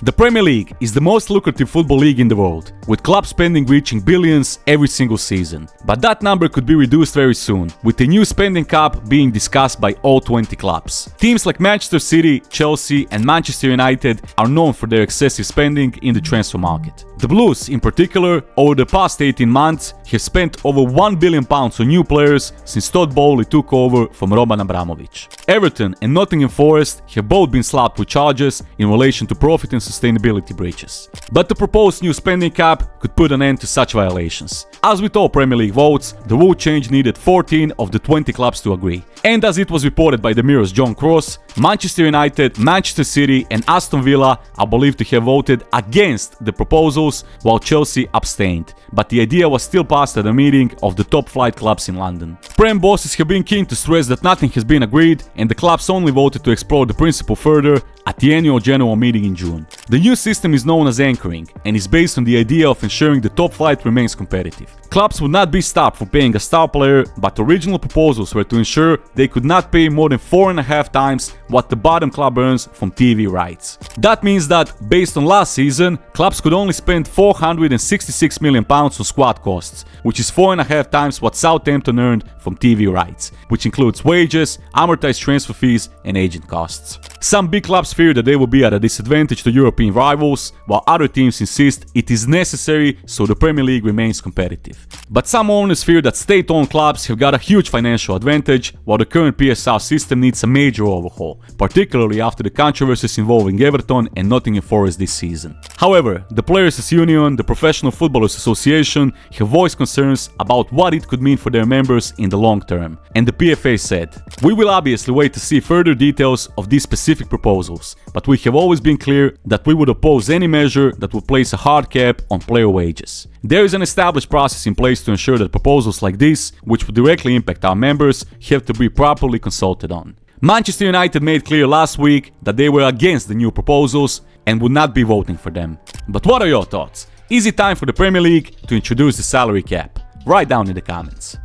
The Premier League is the most lucrative football league in the world, with club spending reaching billions every single season. But that number could be reduced very soon, with a new spending cap being discussed by all 20 clubs. Teams like Manchester City, Chelsea and Manchester United are known for their excessive spending in the transfer market. The Blues, in particular, over the past 18 months, have spent over £1 billion on new players since Todd Bowley took over from Roman Abramovich. Everton and Nottingham Forest have both been slapped with charges in relation to profit and sustainability breaches. But the proposed new spending cap could put an end to such violations. As with all Premier League votes, the rule change needed 14 of the 20 clubs to agree. And as it was reported by the Mirror's John Cross, Manchester United, Manchester City and Aston Villa are believed to have voted against the proposals, while Chelsea abstained. But the idea was still passed at a meeting of the top flight clubs in London. Prem bosses have been keen to stress that nothing has been agreed, and the clubs only voted to explore the principle further at the annual general meeting in June. The new system is known as anchoring and is based on the idea of ensuring the top flight remains competitive. Clubs would not be stopped for paying a star player, but original proposals were to ensure they could not pay more than 4.5 times what the bottom club earns from TV rights. That means that, based on last season, clubs could only spend £466 million on squad costs, which is 4.5 times what Southampton earned from TV rights, which includes wages, amortized transfer fees and agent costs. Some big clubs fear that they will be at a disadvantage to European rivals, while other teams insist it is necessary so the Premier League remains competitive. But some owners fear that state-owned clubs have got a huge financial advantage, while the current PSR system needs a major overhaul, particularly after the controversies involving Everton and Nottingham Forest this season. However, the Players' Union, the Professional Footballers Association, have voiced concerns about what it could mean for their members in the long term. And the PFA said, "We will obviously wait to see further details of these specific proposals, but we have always been clear that we would oppose any measure that would place a hard cap on player wages. There is an established process in place to ensure that proposals like this, which would directly impact our members, have to be properly consulted on." Manchester United made clear last week that they were against the new proposals and would not be voting for them. But what are your thoughts? Is it time for the Premier League to introduce the salary cap? Write down in the comments.